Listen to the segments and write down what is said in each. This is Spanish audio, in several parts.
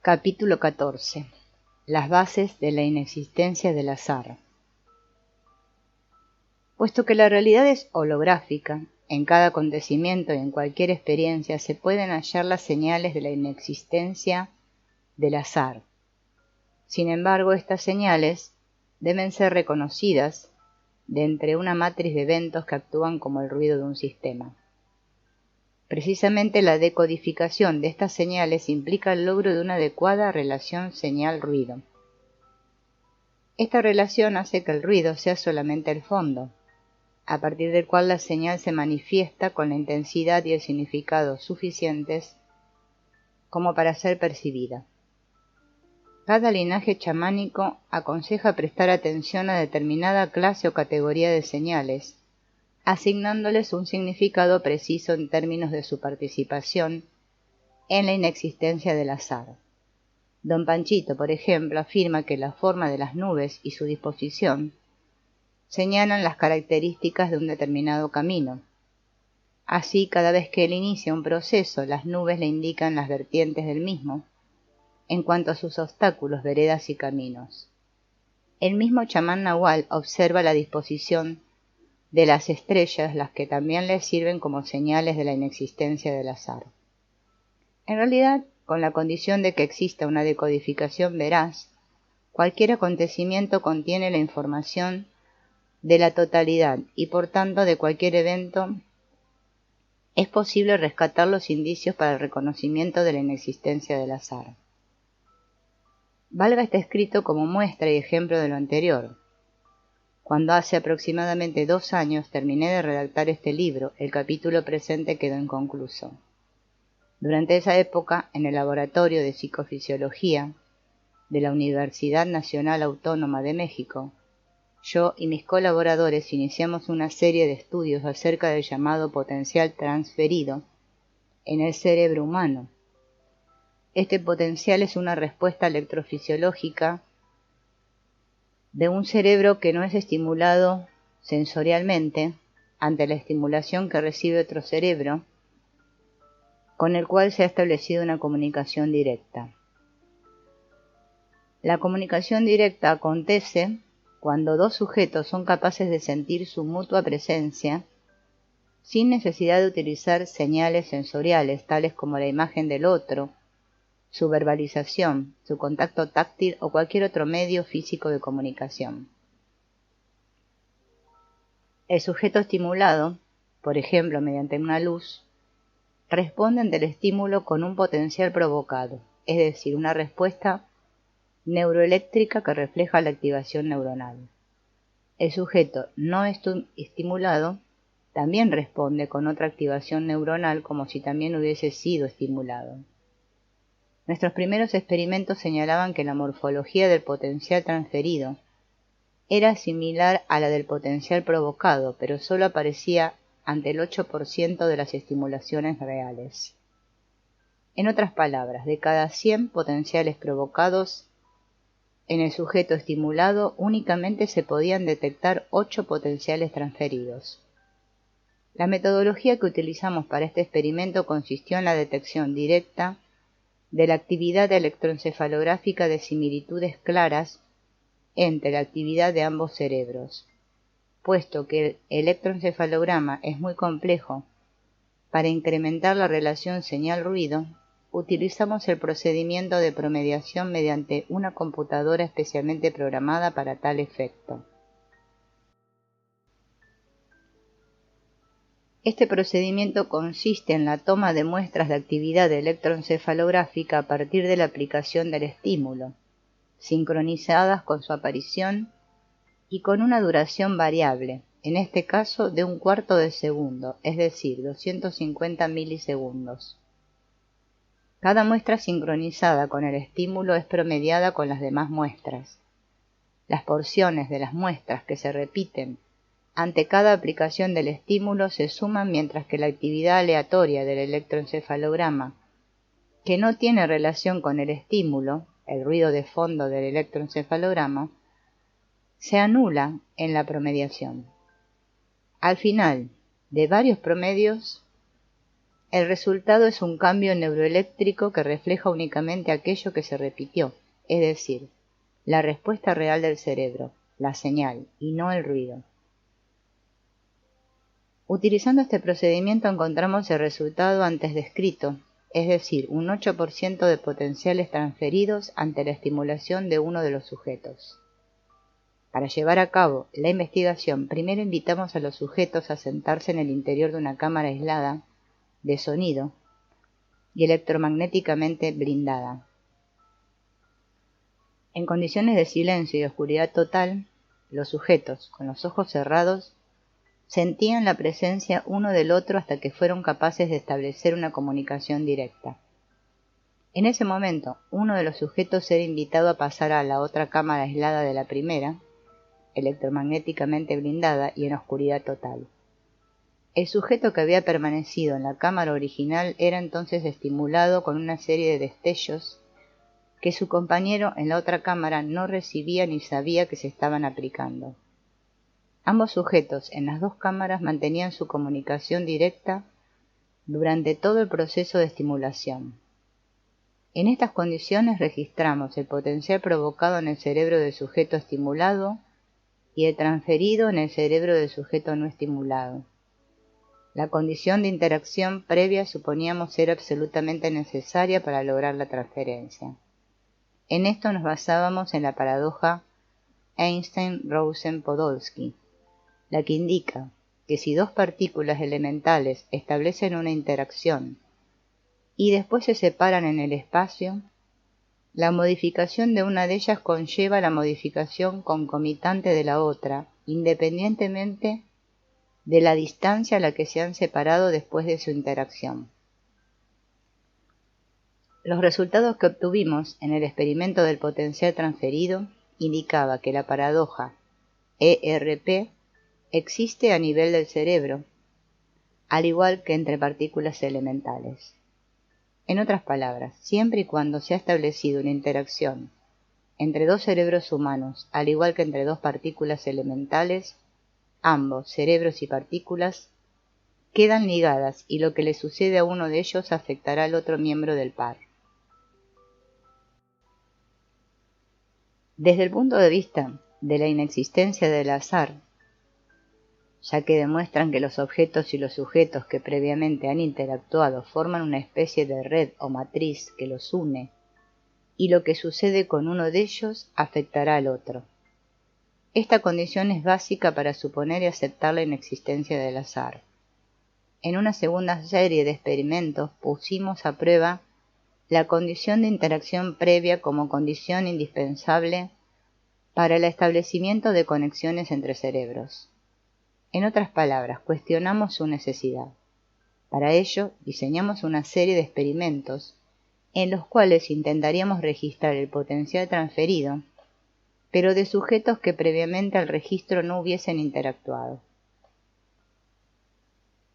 Capítulo 14. Las bases de la inexistencia del azar. Puesto que la realidad es holográfica, en cada acontecimiento y en cualquier experiencia se pueden hallar las señales de la inexistencia del azar. Sin embargo, estas señales deben ser reconocidas de entre una matriz de eventos que actúan como el ruido de un sistema. Precisamente la decodificación de estas señales implica el logro de una adecuada relación señal-ruido. Esta relación hace que el ruido sea solamente el fondo, a partir del cual la señal se manifiesta con la intensidad y el significado suficientes como para ser percibida. Cada linaje chamánico aconseja prestar atención a determinada clase o categoría de señales, asignándoles un significado preciso en términos de su participación en la inexistencia del azar. Don Panchito, por ejemplo, afirma que la forma de las nubes y su disposición señalan las características de un determinado camino. Así, cada vez que él inicia un proceso, las nubes le indican las vertientes del mismo, en cuanto a sus obstáculos, veredas y caminos. El mismo chamán nahual observa la disposición de las estrellas, las que también le sirven como señales de la inexistencia del azar. En realidad, con la condición de que exista una decodificación veraz, cualquier acontecimiento contiene la información de la totalidad y por tanto de cualquier evento es posible rescatar los indicios para el reconocimiento de la inexistencia del azar. Valga este escrito como muestra y ejemplo de lo anterior. Cuando hace aproximadamente 2 años terminé de redactar este libro, el capítulo presente quedó inconcluso. Durante esa época, en el Laboratorio de Psicofisiología de la Universidad Nacional Autónoma de México, yo y mis colaboradores iniciamos una serie de estudios acerca del llamado potencial transferido en el cerebro humano. Este potencial es una respuesta electrofisiológica de un cerebro que no es estimulado sensorialmente ante la estimulación que recibe otro cerebro, con el cual se ha establecido una comunicación directa. La comunicación directa acontece cuando dos sujetos son capaces de sentir su mutua presencia sin necesidad de utilizar señales sensoriales tales como la imagen del otro, su verbalización, su contacto táctil o cualquier otro medio físico de comunicación. El sujeto estimulado, por ejemplo mediante una luz, responde ante el estímulo con un potencial provocado, es decir, una respuesta neuroeléctrica que refleja la activación neuronal. El sujeto no estimulado también responde con otra activación neuronal como si también hubiese sido estimulado. Nuestros primeros experimentos señalaban que la morfología del potencial transferido era similar a la del potencial provocado, pero solo aparecía ante el 8% de las estimulaciones reales. En otras palabras, de cada 100 potenciales provocados en el sujeto estimulado, únicamente se podían detectar 8 potenciales transferidos. La metodología que utilizamos para este experimento consistió en la detección directa de la actividad electroencefalográfica de similitudes claras entre la actividad de ambos cerebros. Puesto que el electroencefalograma es muy complejo, para incrementar la relación señal-ruido, utilizamos el procedimiento de promediación mediante una computadora especialmente programada para tal efecto. Este procedimiento consiste en la toma de muestras de actividad electroencefalográfica a partir de la aplicación del estímulo, sincronizadas con su aparición y con una duración variable, en este caso de 1/4 de segundo, es decir, 250 milisegundos. Cada muestra sincronizada con el estímulo es promediada con las demás muestras. Las porciones de las muestras que se repiten ante cada aplicación del estímulo se suman mientras que la actividad aleatoria del electroencefalograma, que no tiene relación con el estímulo, el ruido de fondo del electroencefalograma, se anula en la promediación. Al final de varios promedios, El resultado es un cambio neuroeléctrico que refleja únicamente aquello que se repitió, es decir, la respuesta real del cerebro, la señal, y no el ruido. Utilizando este procedimiento encontramos el resultado antes descrito, es decir, un 8% de potenciales transferidos ante la estimulación de uno de los sujetos. Para llevar a cabo la investigación, primero invitamos a los sujetos a sentarse en el interior de una cámara aislada de sonido y electromagnéticamente blindada. En condiciones de silencio y oscuridad total, los sujetos, con los ojos cerrados, sentían la presencia uno del otro hasta que fueron capaces de establecer una comunicación directa. En ese momento, uno de los sujetos era invitado a pasar a la otra cámara aislada de la primera, electromagnéticamente blindada y en oscuridad total. El sujeto que había permanecido en la cámara original era entonces estimulado con una serie de destellos que su compañero en la otra cámara no recibía ni sabía que se estaban aplicando. Ambos sujetos en las dos cámaras mantenían su comunicación directa durante todo el proceso de estimulación. En estas condiciones registramos el potencial provocado en el cerebro del sujeto estimulado y el transferido en el cerebro del sujeto no estimulado. La condición de interacción previa suponíamos ser absolutamente necesaria para lograr la transferencia. En esto nos basábamos en la paradoja Einstein-Rosen-Podolsky, la que indica que si dos partículas elementales establecen una interacción y después se separan en el espacio, la modificación de una de ellas conlleva la modificación concomitante de la otra, independientemente de la distancia a la que se han separado después de su interacción. Los resultados que obtuvimos en el experimento del potencial transferido indicaba que la paradoja ERP existe a nivel del cerebro, al igual que entre partículas elementales. En otras palabras, siempre y cuando se ha establecido una interacción entre dos cerebros humanos, al igual que entre dos partículas elementales, ambos, cerebros y partículas, quedan ligadas y lo que le sucede a uno de ellos afectará al otro miembro del par. Desde el punto de vista de la inexistencia del azar, ya que demuestran que los objetos y los sujetos que previamente han interactuado forman una especie de red o matriz que los une, y lo que sucede con uno de ellos afectará al otro. Esta condición es básica para suponer y aceptar la inexistencia del azar. En una segunda serie de experimentos pusimos a prueba la condición de interacción previa como condición indispensable para el establecimiento de conexiones entre cerebros. En otras palabras, cuestionamos su necesidad. Para ello, diseñamos una serie de experimentos en los cuales intentaríamos registrar el potencial transferido, pero de sujetos que previamente al registro no hubiesen interactuado.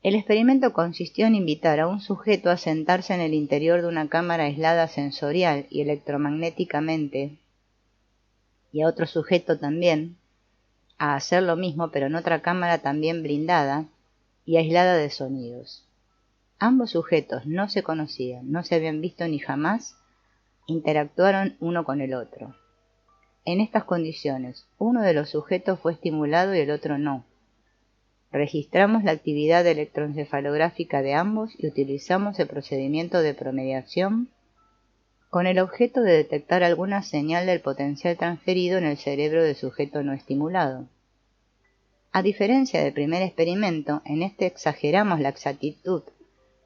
El experimento consistió en invitar a un sujeto a sentarse en el interior de una cámara aislada sensorial y electromagnéticamente, y a otro sujeto también, a hacer lo mismo pero en otra cámara también blindada y aislada de sonidos. Ambos sujetos no se conocían, no se habían visto ni jamás, interactuaron uno con el otro. En estas condiciones, uno de los sujetos fue estimulado y el otro no. Registramos la actividad electroencefalográfica de ambos y utilizamos el procedimiento de promediación con el objeto de detectar alguna señal del potencial transferido en el cerebro del sujeto no estimulado. A diferencia del primer experimento, en este exageramos la exactitud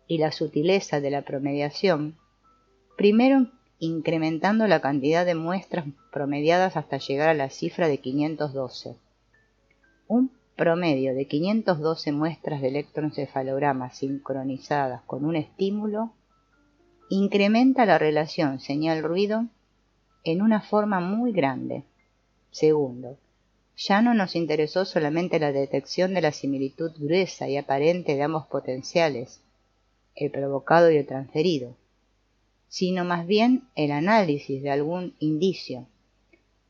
y la sutileza de la promediación, primero incrementando la cantidad de muestras promediadas hasta llegar a la cifra de 512. Un promedio de 512 muestras de electroencefalogramas sincronizadas con un estímulo incrementa la relación señal-ruido en una forma muy grande. Segundo, ya no nos interesó solamente la detección de la similitud gruesa y aparente de ambos potenciales, el provocado y el transferido, sino más bien el análisis de algún indicio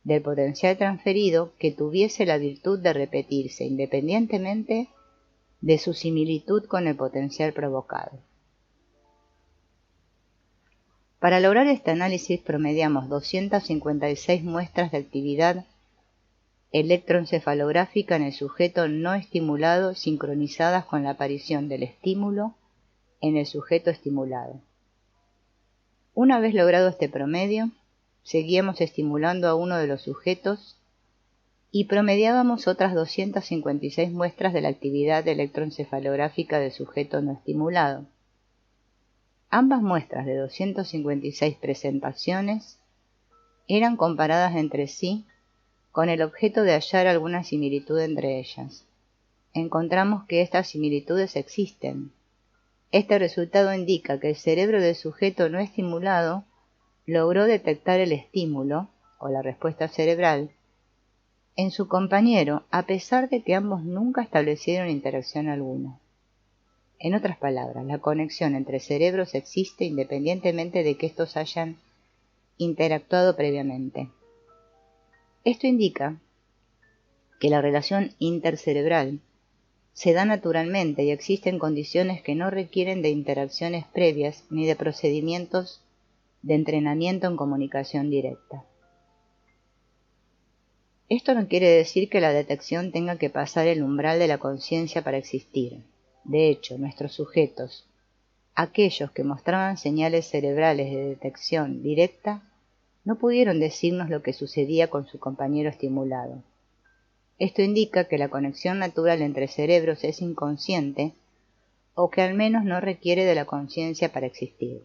del potencial transferido que tuviese la virtud de repetirse independientemente de su similitud con el potencial provocado. Para lograr este análisis promediamos 256 muestras de actividad electroencefalográfica en el sujeto no estimulado sincronizadas con la aparición del estímulo en el sujeto estimulado. Una vez logrado este promedio, seguíamos estimulando a uno de los sujetos y promediábamos otras 256 muestras de la actividad electroencefalográfica del sujeto no estimulado. Ambas muestras de 256 presentaciones eran comparadas entre sí con el objeto de hallar alguna similitud entre ellas. Encontramos que estas similitudes existen. Este resultado indica que el cerebro del sujeto no estimulado logró detectar el estímulo, o la respuesta cerebral, en su compañero, a pesar de que ambos nunca establecieron interacción alguna. En otras palabras, la conexión entre cerebros existe independientemente de que estos hayan interactuado previamente. Esto indica que la relación intercerebral se da naturalmente y existen condiciones que no requieren de interacciones previas ni de procedimientos de entrenamiento en comunicación directa. Esto no quiere decir que la detección tenga que pasar el umbral de la conciencia para existir. De hecho, nuestros sujetos, aquellos que mostraban señales cerebrales de detección directa, no pudieron decirnos lo que sucedía con su compañero estimulado. Esto indica que la conexión natural entre cerebros es inconsciente o que al menos no requiere de la conciencia para existir.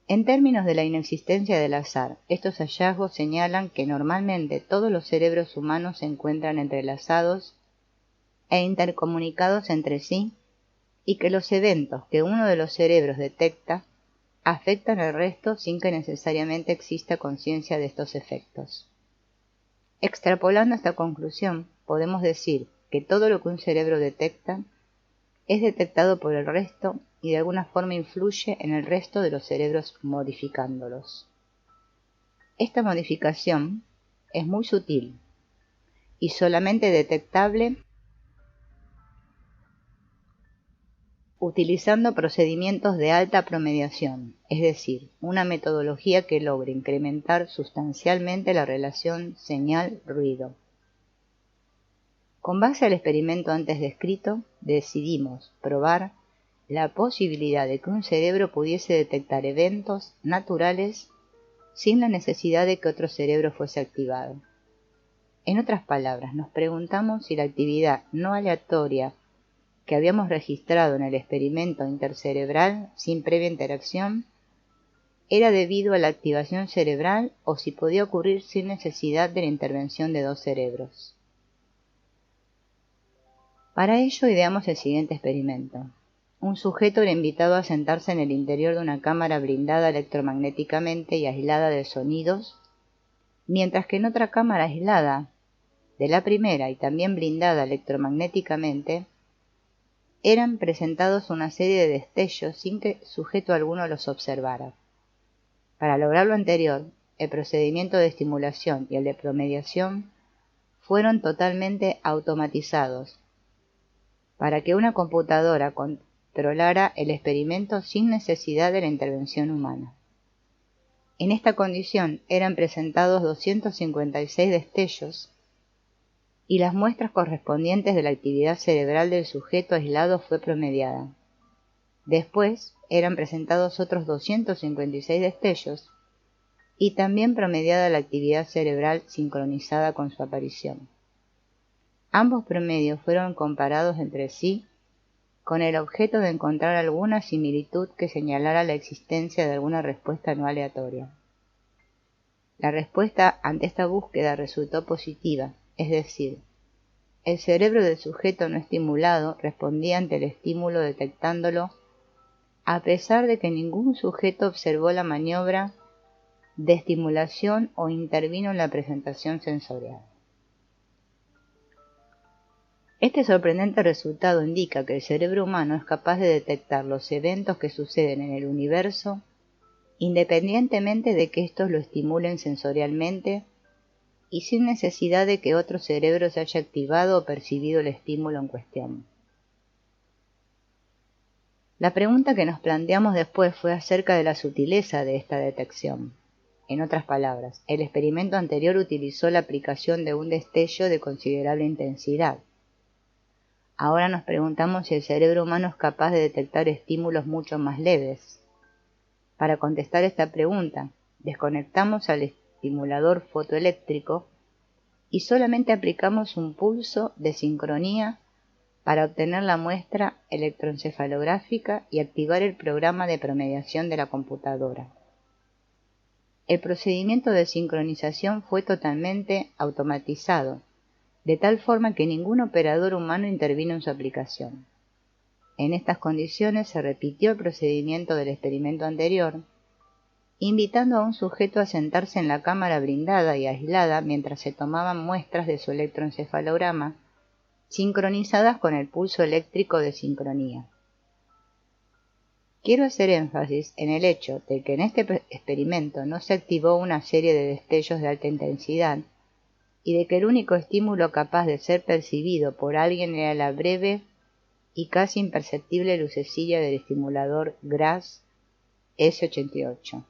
En términos de la inexistencia del azar, estos hallazgos señalan que normalmente todos los cerebros humanos se encuentran entrelazados e intercomunicados entre sí y que los eventos que uno de los cerebros detecta afectan al resto sin que necesariamente exista conciencia de estos efectos. Extrapolando esta conclusión, podemos decir que todo lo que un cerebro detecta es detectado por el resto y de alguna forma influye en el resto de los cerebros modificándolos. Esta modificación es muy sutil y solamente detectable utilizando procedimientos de alta promediación, es decir, una metodología que logre incrementar sustancialmente la relación señal-ruido. Con base al experimento antes descrito, decidimos probar la posibilidad de que un cerebro pudiese detectar eventos naturales sin la necesidad de que otro cerebro fuese activado. En otras palabras, nos preguntamos si la actividad no aleatoria que habíamos registrado en el experimento intercerebral sin previa interacción era debido a la activación cerebral o si podía ocurrir sin necesidad de la intervención de dos cerebros. Para ello ideamos el siguiente experimento. Un sujeto era invitado a sentarse en el interior de una cámara blindada electromagnéticamente y aislada de sonidos, mientras que en otra cámara aislada de la primera y también blindada electromagnéticamente, eran presentados una serie de destellos sin que sujeto alguno los observara. Para lograr lo anterior, el procedimiento de estimulación y el de promediación fueron totalmente automatizados, para que una computadora controlara el experimento sin necesidad de la intervención humana. En esta condición eran presentados 256 destellos y las muestras correspondientes de la actividad cerebral del sujeto aislado fue promediada. Después eran presentados otros 256 destellos y también promediada la actividad cerebral sincronizada con su aparición. Ambos promedios fueron comparados entre sí con el objeto de encontrar alguna similitud que señalara la existencia de alguna respuesta no aleatoria. La respuesta ante esta búsqueda resultó positiva, es decir, el cerebro del sujeto no estimulado respondía ante el estímulo detectándolo a pesar de que ningún sujeto observó la maniobra de estimulación o intervino en la presentación sensorial. Este sorprendente resultado indica que el cerebro humano es capaz de detectar los eventos que suceden en el universo independientemente de que estos lo estimulen sensorialmente y sin necesidad de que otro cerebro se haya activado o percibido el estímulo en cuestión. La pregunta que nos planteamos después fue acerca de la sutileza de esta detección. En otras palabras, el experimento anterior utilizó la aplicación de un destello de considerable intensidad. Ahora nos preguntamos si el cerebro humano es capaz de detectar estímulos mucho más leves. Para contestar esta pregunta, desconectamos al estimulador fotoeléctrico y solamente aplicamos un pulso de sincronía para obtener la muestra electroencefalográfica y activar el programa de promediación de la computadora. El procedimiento de sincronización fue totalmente automatizado, de tal forma que ningún operador humano intervino en su aplicación. En estas condiciones se repitió el procedimiento del experimento anterior, invitando a un sujeto a sentarse en la cámara blindada y aislada mientras se tomaban muestras de su electroencefalograma, sincronizadas con el pulso eléctrico de sincronía. Quiero hacer énfasis en el hecho de que en este experimento no se activó una serie de destellos de alta intensidad y de que el único estímulo capaz de ser percibido por alguien era la breve y casi imperceptible lucecilla del estimulador Grass S88,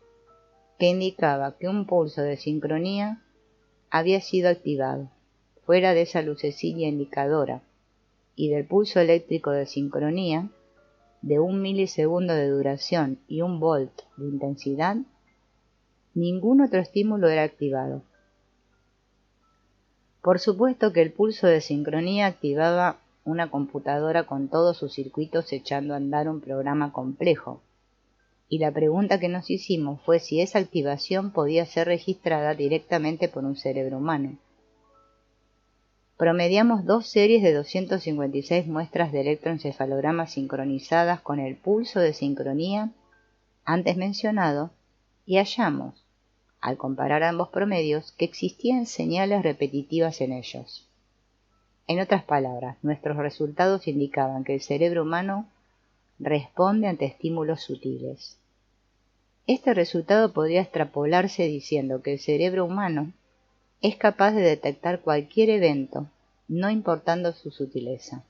que indicaba que un pulso de sincronía había sido activado, fuera de esa lucecilla indicadora y del pulso eléctrico de sincronía de 1 milisegundo de duración y 1 volt de intensidad. Ningún otro estímulo era activado. Por supuesto que el pulso de sincronía activaba una computadora con todos sus circuitos echando a andar un programa complejo, y la pregunta que nos hicimos fue si esa activación podía ser registrada directamente por un cerebro humano. Promediamos 2 series de 256 muestras de electroencefalogramas sincronizadas con el pulso de sincronía antes mencionado y hallamos, al comparar ambos promedios, que existían señales repetitivas en ellos. En otras palabras, nuestros resultados indicaban que el cerebro humano responde ante estímulos sutiles. Este resultado podría extrapolarse diciendo que el cerebro humano es capaz de detectar cualquier evento, no importando su sutileza.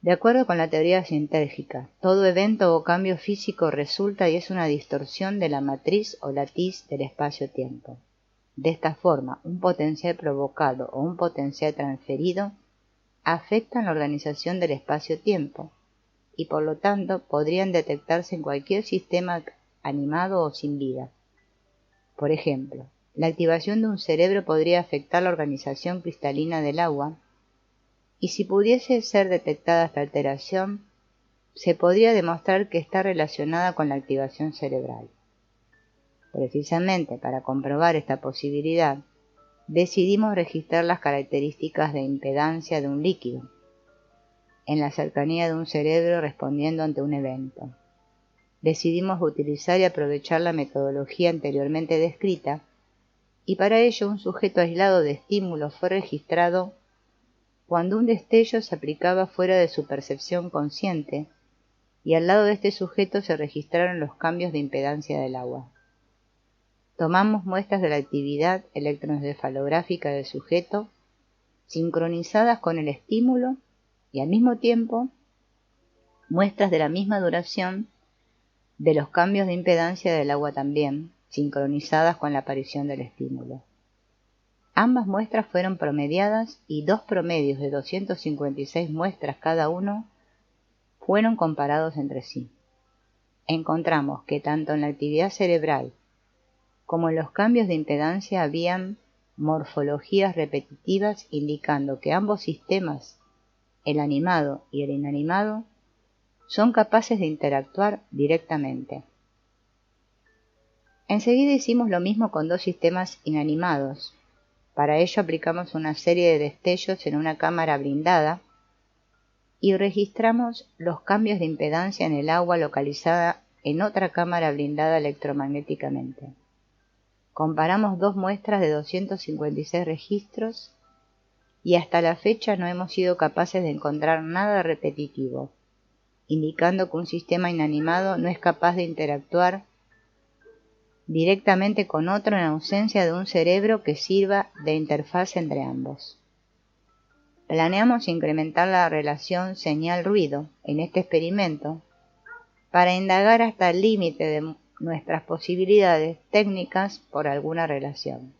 De acuerdo con la teoría sintérgica, todo evento o cambio físico resulta y es una distorsión de la matriz o latiz del espacio-tiempo. De esta forma, un potencial provocado o un potencial transferido afectan la organización del espacio-tiempo y por lo tanto podrían detectarse en cualquier sistema animado o sin vida. Por ejemplo, la activación de un cerebro podría afectar la organización cristalina del agua, y si pudiese ser detectada esta alteración, se podría demostrar que está relacionada con la activación cerebral. Precisamente para comprobar esta posibilidad, decidimos registrar las características de impedancia de un líquido, en la cercanía de un cerebro respondiendo ante un evento. Decidimos utilizar y aprovechar la metodología anteriormente descrita, y para ello un sujeto aislado de estímulos fue registrado cuando un destello se aplicaba fuera de su percepción consciente, y al lado de este sujeto se registraron los cambios de impedancia del agua. Tomamos muestras de la actividad electroencefalográfica del sujeto, sincronizadas con el estímulo, y al mismo tiempo muestras de la misma duración de los cambios de impedancia del agua también, sincronizadas con la aparición del estímulo. Ambas muestras fueron promediadas y 2 promedios de 256 muestras cada uno fueron comparados entre sí. Encontramos que tanto en la actividad cerebral como en los cambios de impedancia habían morfologías repetitivas indicando que ambos sistemas, el animado y el inanimado, son capaces de interactuar directamente. Enseguida hicimos lo mismo con 2 sistemas inanimados. Para ello aplicamos una serie de destellos en una cámara blindada y registramos los cambios de impedancia en el agua localizada en otra cámara blindada electromagnéticamente. Comparamos 2 muestras de 256 registros y hasta la fecha no hemos sido capaces de encontrar nada repetitivo, indicando que un sistema inanimado no es capaz de interactuar directamente con otro en ausencia de un cerebro que sirva de interfaz entre ambos. Planeamos incrementar la relación señal-ruido en este experimento para indagar hasta el límite de nuestras posibilidades técnicas por alguna relación.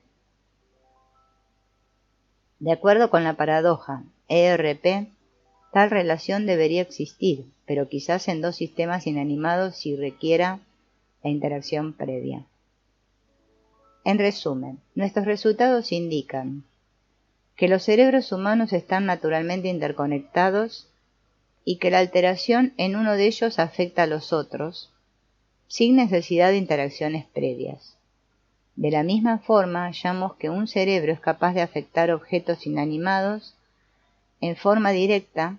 De acuerdo con la paradoja ERP, tal relación debería existir, pero quizás en dos sistemas inanimados si requiera la interacción previa. En resumen, nuestros resultados indican que los cerebros humanos están naturalmente interconectados y que la alteración en uno de ellos afecta a los otros, sin necesidad de interacciones previas. De la misma forma, hallamos que un cerebro es capaz de afectar objetos inanimados en forma directa,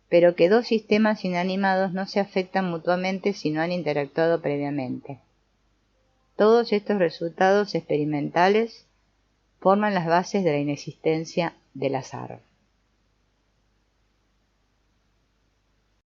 pero que dos sistemas inanimados no se afectan mutuamente si no han interactuado previamente. Todos estos resultados experimentales forman las bases de la inexistencia del azar.